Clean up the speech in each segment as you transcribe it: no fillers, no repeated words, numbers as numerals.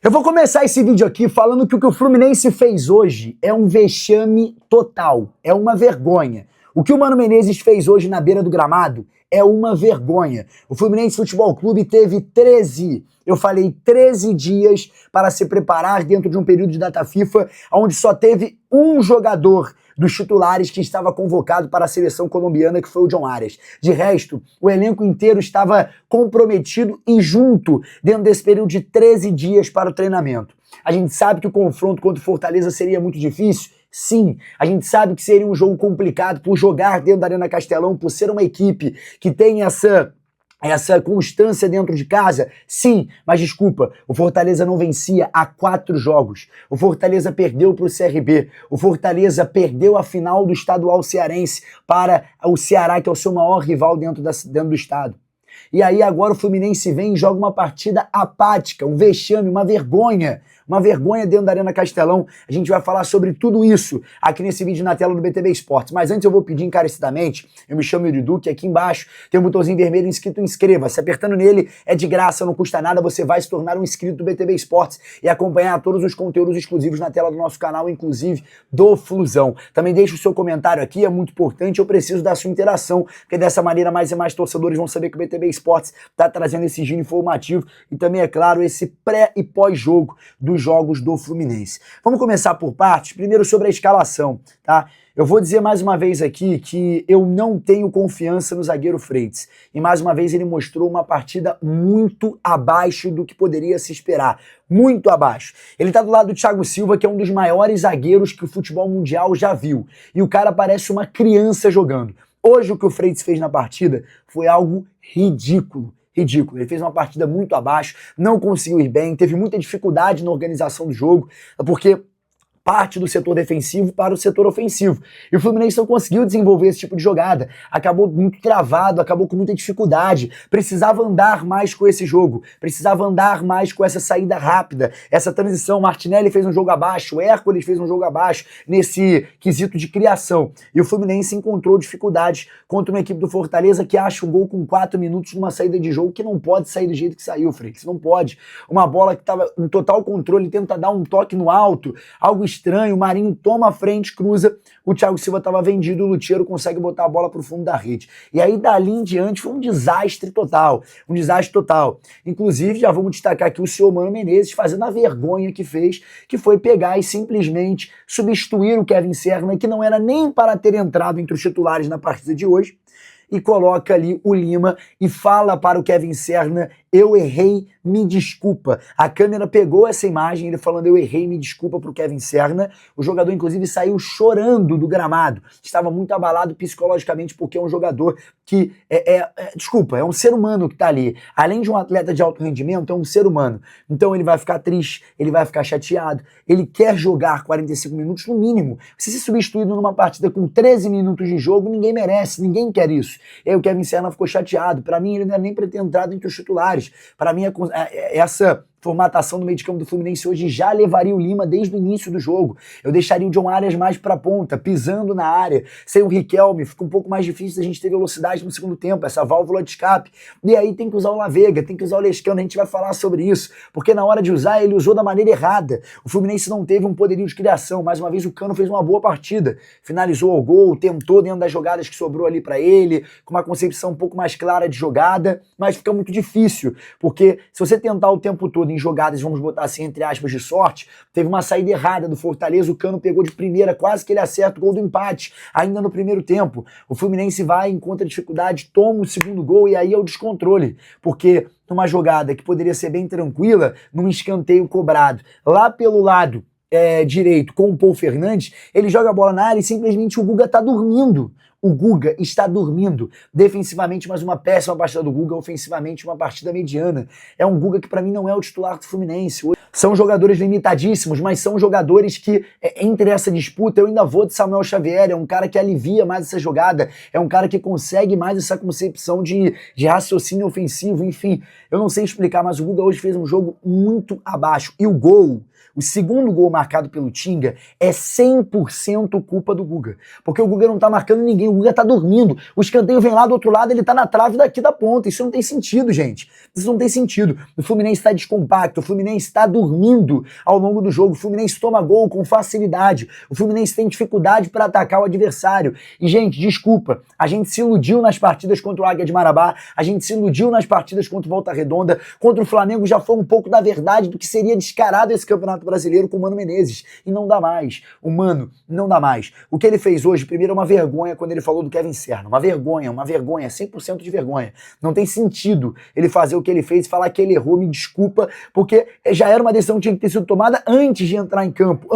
Eu vou começar esse vídeo aqui falando que o que o Fluminense fez hoje é um vexame total, é uma vergonha. O que o Mano Menezes fez hoje na beira do gramado é uma vergonha. O Fluminense Futebol Clube teve 13 dias para se preparar dentro de um período de data FIFA, onde só teve um jogador dos titulares que estava convocado para a seleção colombiana, que foi o John Arias. De resto, o elenco inteiro estava comprometido e junto dentro desse período de 13 dias para o treinamento. A gente sabe que o confronto contra o Fortaleza seria muito difícil. Sim, a gente sabe que seria um jogo complicado por jogar dentro da Arena Castelão, por ser uma equipe que tem essa constância dentro de casa, sim, mas desculpa, o Fortaleza não vencia há 4 jogos. O Fortaleza perdeu para o CRB, o Fortaleza perdeu a final do estadual cearense para o Ceará, que é o seu maior rival dentro do estado. E aí agora o Fluminense vem e joga uma partida apática, um vexame, uma vergonha dentro da Arena Castelão. A gente vai falar sobre tudo isso aqui nesse vídeo na tela do BTB Esportes. Mas antes eu vou pedir encarecidamente, eu me chamo Yuri Duque, aqui embaixo tem um botãozinho vermelho escrito inscreva-se. Apertando nele é de graça, não custa nada, você vai se tornar um inscrito do BTB Esportes e acompanhar todos os conteúdos exclusivos na tela do nosso canal, inclusive do Flusão. Também deixa o seu comentário aqui, é muito importante, eu preciso da sua interação, porque dessa maneira mais e mais torcedores vão saber que o BTB Esportes está trazendo esse giro informativo e também, é claro, esse pré e pós-jogo dos jogos do Fluminense. Vamos começar por partes, primeiro sobre a escalação, tá? Eu vou dizer mais uma vez aqui que eu não tenho confiança no zagueiro Freitas. E mais uma vez ele mostrou uma partida muito abaixo do que poderia se esperar. Muito abaixo. Ele tá do lado do Thiago Silva, que é um dos maiores zagueiros que o futebol mundial já viu. E o cara parece uma criança jogando. Hoje o que o Freitas fez na partida foi algo ridículo. Ridículo. Ele fez uma partida muito abaixo, não conseguiu ir bem, teve muita dificuldade na organização do jogo, porque parte do setor defensivo para o setor ofensivo. E o Fluminense não conseguiu desenvolver esse tipo de jogada. Acabou muito travado, acabou com muita dificuldade. Precisava andar mais com esse jogo. Precisava andar mais com essa saída rápida, essa transição. Martinelli fez um jogo abaixo, o Hércules fez um jogo abaixo nesse quesito de criação. E o Fluminense encontrou dificuldades contra uma equipe do Fortaleza que acha um gol com 4 minutos numa saída de jogo que não pode sair do jeito que saiu, Freitas. Não pode. Uma bola que estava em total controle, tenta dar um toque no alto, algo estranho, o Marinho toma a frente, cruza, o Thiago Silva estava vendido, o Lucheiro consegue botar a bola pro fundo da rede. E aí dali em diante foi um desastre total, Inclusive, já vamos destacar aqui o senhor Mano Menezes fazendo a vergonha que fez, que foi pegar e simplesmente substituir o Kevin Serna, que não era nem para ter entrado entre os titulares na partida de hoje, e coloca ali o Lima e fala para o Kevin Serna: eu errei, me desculpa. A câmera pegou essa imagem, ele falando eu errei, me desculpa pro Kevin Serna. O jogador inclusive saiu chorando do gramado, estava muito abalado psicologicamente porque é um jogador que é um ser humano que tá ali. Além de um atleta de alto rendimento, é um ser humano. Então ele vai ficar triste, ele vai ficar chateado, ele quer jogar 45 minutos no mínimo. Se ser substituído numa partida com 13 minutos de jogo, ninguém merece, ninguém quer isso. E aí o Kevin Serna ficou chateado. Para mim ele não era nem para ter entrado entre os titulares. Para mim essa formatação do meio de campo do Fluminense hoje já levaria o Lima desde o início do jogo. Eu deixaria o John Arias mais para a ponta, pisando na área. Sem o Riquelme, fica um pouco mais difícil a gente ter velocidade no segundo tempo, essa válvula de escape. E aí tem que usar o Lavega, tem que usar o Lescano, a gente vai falar sobre isso, porque na hora de usar ele usou da maneira errada. O Fluminense não teve um poderio de criação. Mais uma vez o Cano fez uma boa partida, finalizou ao gol, tentou dentro das jogadas que sobrou ali para ele, com uma concepção um pouco mais clara de jogada, mas fica muito difícil, porque se você tentar o tempo todo em jogadas, vamos botar assim, entre aspas, de sorte, teve uma saída errada do Fortaleza, o Cano pegou de primeira, quase que ele acerta o gol do empate, ainda no primeiro tempo. O Fluminense vai, encontra dificuldade, toma o segundo gol e aí é o descontrole, porque numa jogada que poderia ser bem tranquila, num escanteio cobrado, lá pelo lado direito com o Paul Fernandes, ele joga a bola na área e simplesmente o Guga tá dormindo. O Guga está dormindo. Defensivamente, mais uma péssima partida do Guga. Ofensivamente, uma partida mediana. É um Guga que, para mim, não é o titular do Fluminense. São jogadores limitadíssimos, mas são jogadores que, entre essa disputa, eu ainda vou de Samuel Xavier. É um cara que alivia mais essa jogada. É um cara que consegue mais essa concepção de raciocínio ofensivo. Enfim, eu não sei explicar, mas o Guga hoje fez um jogo muito abaixo. E o gol, o segundo gol marcado pelo Tinga, é 100% culpa do Guga. Porque o Guga não tá marcando ninguém, o Guga tá dormindo. O escanteio vem lá do outro lado, ele tá na trave daqui da ponta. Isso não tem sentido, gente. Isso não tem sentido. O Fluminense tá descompacto, o Fluminense tá dormindo. dormindo ao longo do jogo. O Fluminense toma gol com facilidade. O Fluminense tem dificuldade para atacar o adversário. E, gente, desculpa, a gente se iludiu nas partidas contra o Águia de Marabá, a gente se iludiu nas partidas contra o Volta Redonda, contra o Flamengo já foi um pouco da verdade do que seria descarado esse Campeonato Brasileiro com o Mano Menezes. E não dá mais. O Mano não dá mais. O que ele fez hoje, primeiro, é uma vergonha quando ele falou do Kevin Serna. Uma vergonha, 100% de vergonha. Não tem sentido ele fazer o que ele fez e falar que ele errou, me desculpa, porque já era uma decisão que tinha que ter sido tomada antes de entrar em campo,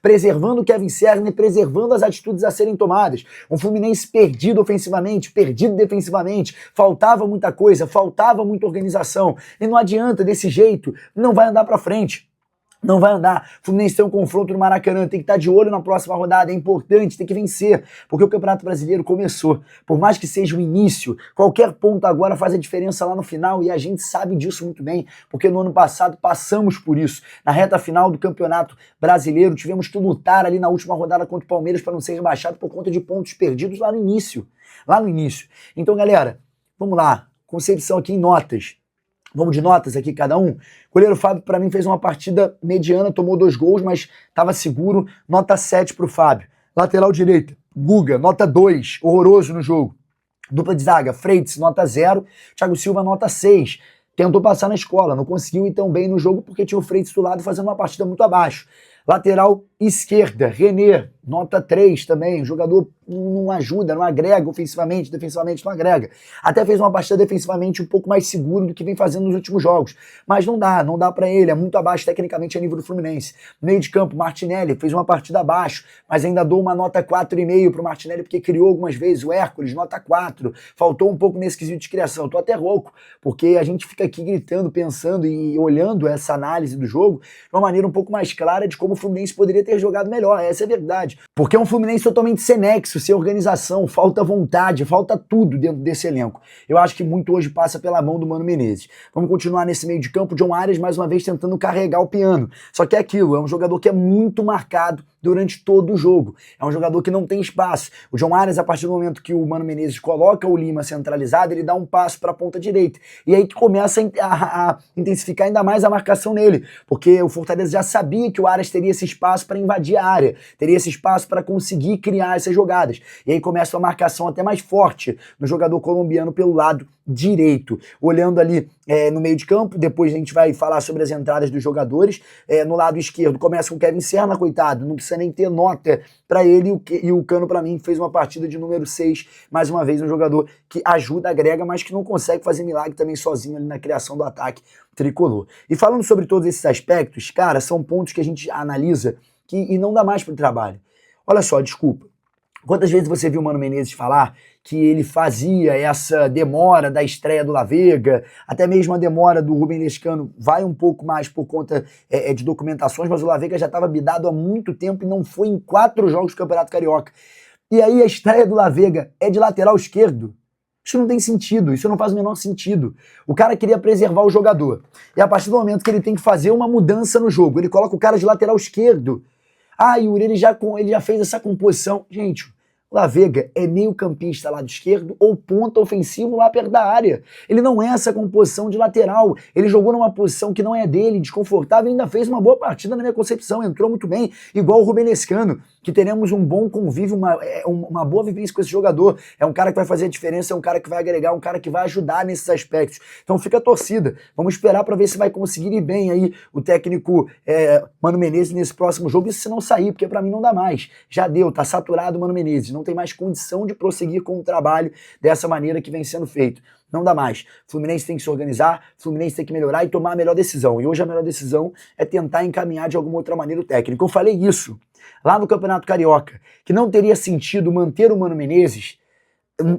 preservando o Kevin Serna e preservando as atitudes a serem tomadas. Um Fluminense perdido ofensivamente, perdido defensivamente, faltava muita coisa, faltava muita organização, e não adianta desse jeito, não vai andar pra frente. Não vai andar. O Fluminense tem um confronto no Maracanã, tem que estar de olho na próxima rodada, é importante, tem que vencer, porque o Campeonato Brasileiro começou. Por mais que seja o início, qualquer ponto agora faz a diferença lá no final, e a gente sabe disso muito bem, porque no ano passado passamos por isso. Na reta final do Campeonato Brasileiro, tivemos que lutar ali na última rodada contra o Palmeiras para não ser rebaixado por conta de pontos perdidos lá no início. Então, galera, vamos lá. Concepção aqui em notas. Vamos de notas aqui, cada um. O goleiro Fábio, para mim, fez uma partida mediana, tomou 2 gols, mas estava seguro. Nota 7 para o Fábio. Lateral direita, Guga, nota 2, horroroso no jogo. Dupla de zaga, Freitas, nota 0. Thiago Silva, nota 6. Tentou passar na escola, não conseguiu ir tão bem no jogo porque tinha o Freitas do lado fazendo uma partida muito abaixo. Lateral esquerda, René, nota 3 também. O jogador não ajuda, não agrega ofensivamente, defensivamente não agrega. Até fez uma partida defensivamente um pouco mais seguro do que vem fazendo nos últimos jogos. Mas não dá pra ele, é muito abaixo tecnicamente a nível do Fluminense. Meio de campo, Martinelli fez uma partida abaixo, mas ainda dou uma nota 4,5 pro Martinelli porque criou algumas vezes. O Hércules, nota 4. Faltou um pouco nesse quesito de criação. Eu tô até rouco, porque a gente fica aqui gritando, pensando e olhando essa análise do jogo de uma maneira um pouco mais clara de como o Fluminense poderia ter jogado melhor. Essa é a verdade. Porque é um Fluminense totalmente sem nexo, sem organização, falta vontade, falta tudo dentro desse elenco. Eu acho que muito hoje passa pela mão do Mano Menezes. Vamos continuar nesse meio de campo, John Arias mais uma vez tentando carregar o piano. Só que é aquilo, é um jogador que é muito marcado durante todo o jogo. É um jogador que não tem espaço. O John Arias, a partir do momento que o Mano Menezes coloca o Lima centralizado, ele dá um passo para a ponta direita. E aí que começa a intensificar ainda mais a marcação nele, porque o Fortaleza já sabia que o Arias teria esse espaço para invadir a área, teria esse espaço para conseguir criar essas jogadas. E aí começa uma marcação até mais forte no jogador colombiano pelo lado direito. Olhando ali no meio de campo, depois a gente vai falar sobre as entradas dos jogadores. No lado esquerdo começa com o Kevin Serna, coitado, não precisa nem ter nota para ele, e o Cano, para mim, fez uma partida de número 6, mais uma vez um jogador que ajuda, agrega, mas que não consegue fazer milagre também sozinho ali na criação do ataque tricolor. E falando sobre todos esses aspectos, cara, são pontos que a gente analisa e não dá mais para o trabalho. Olha só, desculpa. Quantas vezes você viu o Mano Menezes falar que ele fazia essa demora da estreia do La Vega, até mesmo a demora do Rubem Lescano vai um pouco mais por conta de documentações, mas o La Vega já estava bidado há muito tempo e não foi em 4 jogos do Campeonato Carioca. E aí a estreia do La Vega é de lateral esquerdo. Isso não tem sentido, isso não faz o menor sentido. O cara queria preservar o jogador. E a partir do momento que ele tem que fazer uma mudança no jogo, ele coloca o cara de lateral esquerdo. Ah, Yuri, ele já fez essa composição. Gente, o La Vega é meio campista lado esquerdo ou ponta ofensivo lá perto da área. Ele não é essa composição de lateral. Ele jogou numa posição que não é dele, desconfortável, e ainda fez uma boa partida na minha concepção. Entrou muito bem, igual o Rubem Lescano, que teremos um bom convívio, uma boa vivência com esse jogador. É um cara que vai fazer a diferença, é um cara que vai agregar, um cara que vai ajudar nesses aspectos. Então fica a torcida. Vamos esperar para ver se vai conseguir ir bem aí o técnico Mano Menezes nesse próximo jogo, e se não sair, porque para mim não dá mais. Já deu, tá saturado o Mano Menezes, não tem mais condição de prosseguir com o trabalho dessa maneira que vem sendo feito. Não dá mais. O Fluminense tem que se organizar, o Fluminense tem que melhorar e tomar a melhor decisão. E hoje a melhor decisão é tentar encaminhar de alguma outra maneira o técnico. Eu falei isso lá no Campeonato Carioca, que não teria sentido manter o Mano Menezes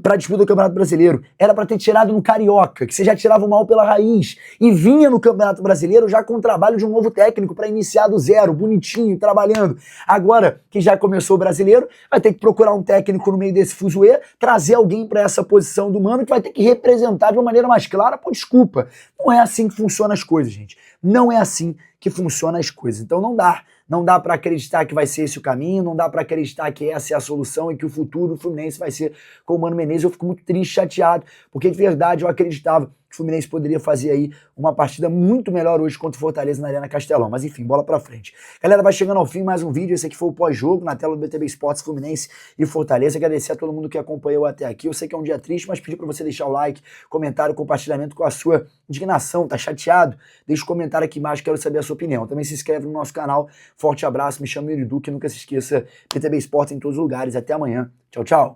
para disputa do Campeonato Brasileiro. Era para ter tirado no Carioca, que você já tirava o mal pela raiz, e vinha no Campeonato Brasileiro já com o trabalho de um novo técnico para iniciar do zero, bonitinho, trabalhando. Agora que já começou o Brasileiro, vai ter que procurar um técnico no meio desse fuzuê, trazer alguém para essa posição do Mano, que vai ter que representar de uma maneira mais clara. Pô, desculpa, não é assim que funcionam as coisas, gente. Não é assim que funcionam as coisas. Então não dá. Não dá para acreditar que vai ser esse o caminho, não dá para acreditar que essa é a solução e que o futuro do Fluminense vai ser com o Mano Menezes. Eu fico muito triste, chateado, porque de verdade eu acreditava que o Fluminense poderia fazer aí uma partida muito melhor hoje contra o Fortaleza na Arena Castelão. Mas enfim, bola pra frente. Galera, vai chegando ao fim mais um vídeo. Esse aqui foi o pós-jogo na tela do BTB Esportes, Fluminense e Fortaleza. Agradecer a todo mundo que acompanhou até aqui. Eu sei que é um dia triste, mas pedir pra você deixar o like, comentário, compartilhamento com a sua indignação. Tá chateado? Deixa o comentário aqui embaixo, quero saber a sua opinião. Também se inscreve no nosso canal. Forte abraço, me chamo Yuri Duque. Nunca se esqueça, BTB Esportes em todos os lugares. Até amanhã. Tchau, tchau.